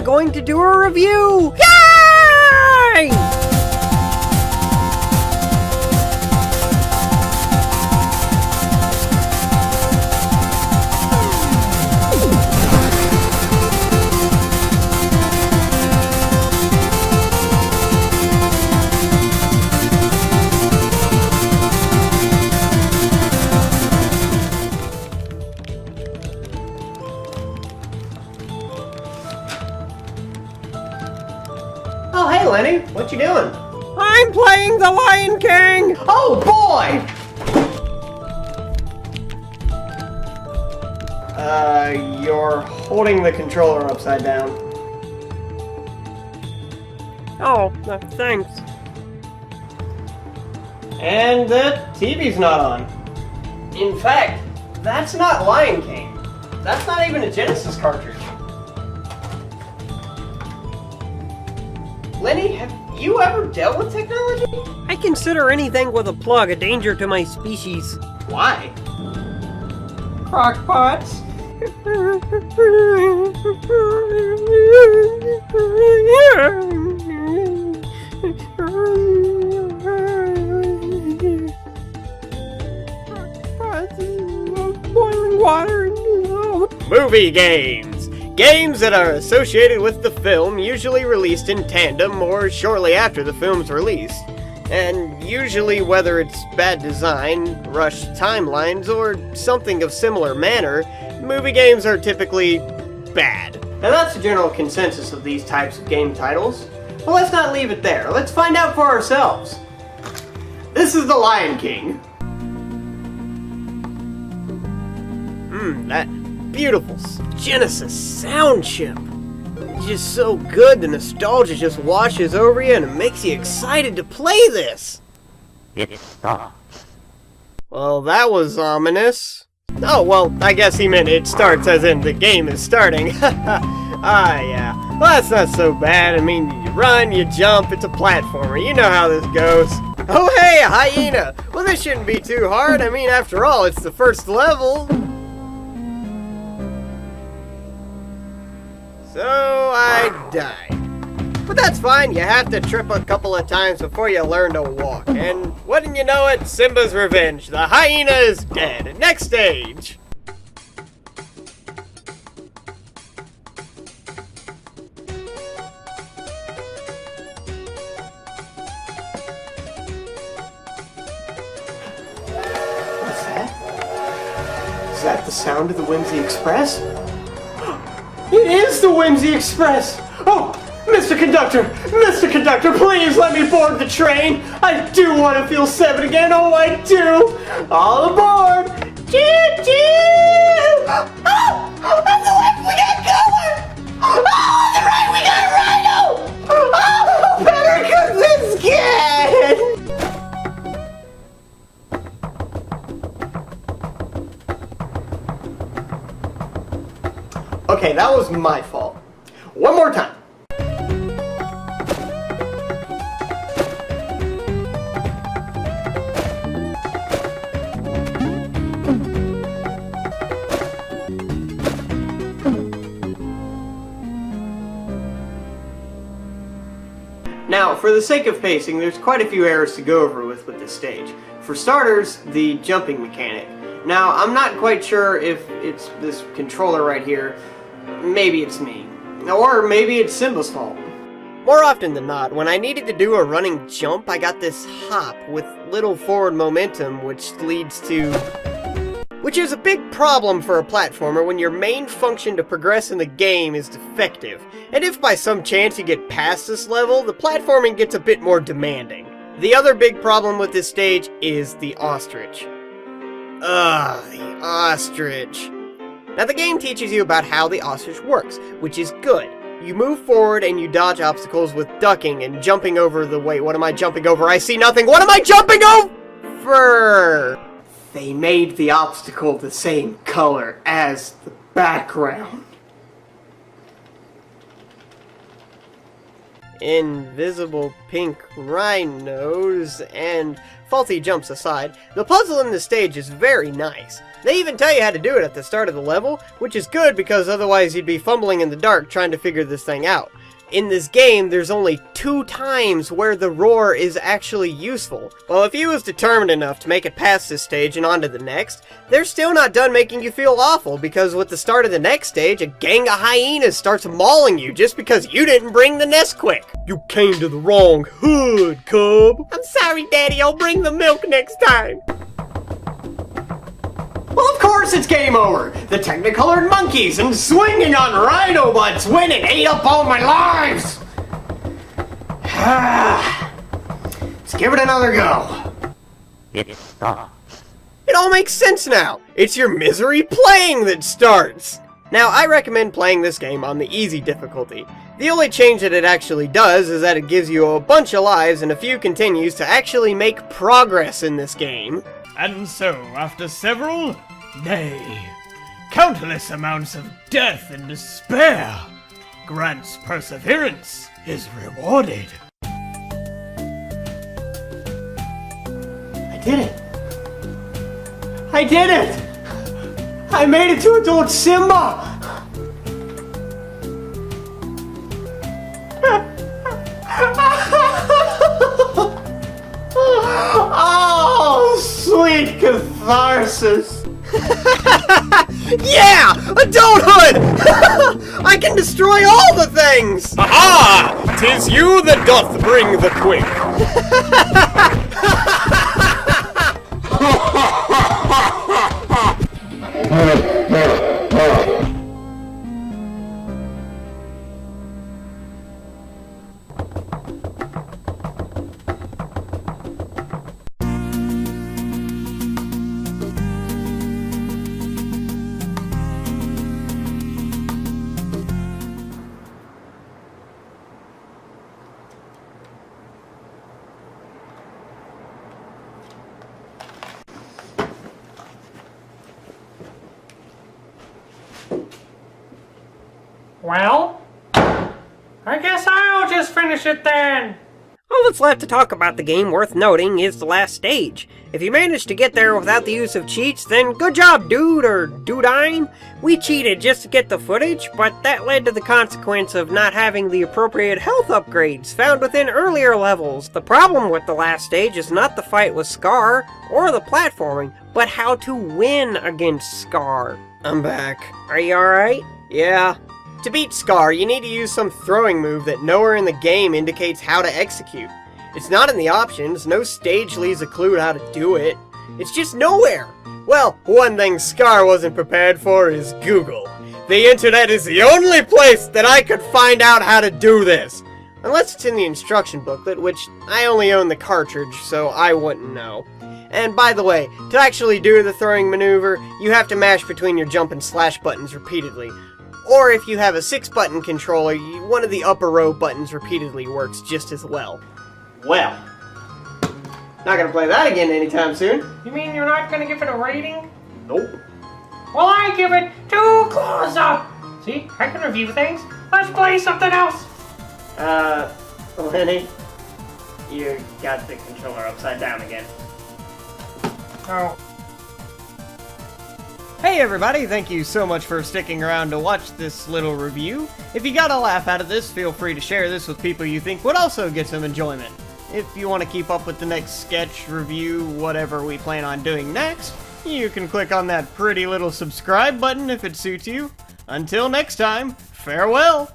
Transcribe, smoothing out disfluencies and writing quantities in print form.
I'm going to do a review! Yay! Oh, hey, Lenny. What you doing? I'm playing the Lion King! Oh, boy! You're holding the controller upside down. Oh, thanks. And the TV's not on. In fact, that's not Lion King. That's not even a Genesis cartridge. Lenny, have you ever dealt with technology? I consider anything with a plug a danger to my species. Why? Crockpots? Boiling water. Movie games! Games that are associated with the film, usually released in tandem or shortly after the film's release. And usually, whether it's bad design, rushed timelines, or something of similar manner, movie games are typically bad. Now that's the general consensus of these types of game titles. Well, let's not leave it there. Let's find out for ourselves. This is The Lion King. That beautiful Genesis sound chip. It's just so good, the nostalgia just washes over you and it makes you excited to play this. It stops. Well, that was ominous. Oh, well, I guess he meant it starts as in the game is starting. Ah, yeah. Well, that's not so bad. I mean, you run, you jump, it's a platformer. You know how this goes. Oh, hey, a hyena! Well, this shouldn't be too hard. I mean, after all, it's the first level. So, I died. But that's fine, you have to trip a couple of times before you learn to walk. And wouldn't you know it, Simba's revenge. The hyena is dead. Next stage. What's that? Is that the sound of the Whimsy Express? It is the Whimsy Express! Oh, Mr. Conductor, please let me board the train! I do want to feel 7 again, oh I do! All aboard! Choo-choo! Oh, on the left we got color! Oh, on the right we got rhino! Oh, better cook this kid! Okay, that was my fault. One more time. Now, for the sake of pacing, there's quite a few errors to go over with this stage. For starters, the jumping mechanic. Now, I'm not quite sure if it's this controller right here. Maybe it's me. Or maybe it's Simba's fault. More often than not, when I needed to do a running jump, I got this hop with little forward momentum, which is a big problem for a platformer when your main function to progress in the game is defective. And if by some chance you get past this level, the platforming gets a bit more demanding. The other big problem with this stage is the ostrich. Ugh, the ostrich. Now the game teaches you about how the ostrich works, which is good. You move forward and you dodge obstacles with ducking and jumping over the... Wait, what am I jumping over? I see nothing! What am I jumping over? They made the obstacle the same color as the background. invisible pink rhinos, and faulty jumps aside, the puzzle in this stage is very nice. They even tell you how to do it at the start of the level, which is good because otherwise you'd be fumbling in the dark trying to figure this thing out. In this game, there's only 2 times where the roar is actually useful. Well, if you was determined enough to make it past this stage and on to the next, they're still not done making you feel awful, because with the start of the next stage, a gang of hyenas starts mauling you just because you didn't bring the Nesquik. You came to the wrong hood, cub. I'm sorry, Daddy, I'll bring the milk next time. Well, of course it's game over. The technicolored monkeys and swinging on rhino butts win and ate up all my lives. Let's give it another go. It stops. It all makes sense now. It's your misery playing that starts. Now, I recommend playing this game on the easy difficulty. The only change that it actually does is that it gives you a bunch of lives and a few continues to actually make progress in this game. And so, after several, nay, countless amounts of death and despair, Grant's perseverance is rewarded. I did it. I did it. I made it to adult Simba. Oh, sweet catharsis. Yeah! Adulthood! I can destroy all the things! Aha! 'Tis you that doth bring the quick. Well, I guess I'll just finish it then. All that's left to talk about the game worth noting is the last stage. If you managed to get there without the use of cheats, then good job, dude or dudine. We cheated just to get the footage, but that led to the consequence of not having the appropriate health upgrades found within earlier levels. The problem with the last stage is not the fight with Scar, or the platforming, but how to win against Scar. I'm back. Are you alright? Yeah. To beat Scar, you need to use some throwing move that nowhere in the game indicates how to execute. It's not in the options, no stage leaves a clue how to do it. It's just nowhere! Well, one thing Scar wasn't prepared for is Google. The internet is the only place that I could find out how to do this! Unless it's in the instruction booklet, which I only own the cartridge, so I wouldn't know. And by the way, to actually do the throwing maneuver, you have to mash between your jump and slash buttons repeatedly. Or if you have a 6-button controller, one of the upper row buttons repeatedly works just as well. Well, not gonna play that again anytime soon. You mean you're not gonna give it a rating? Nope. Well, I give it 2 claws up. See, I can review things. Let's play something else. Lenny, you got the controller upside down again. Oh. Hey everybody, thank you so much for sticking around to watch this little review. If you got a laugh out of this, feel free to share this with people you think would also get some enjoyment. If you want to keep up with the next sketch, review, whatever we plan on doing next, you can click on that pretty little subscribe button if it suits you. Until next time, farewell!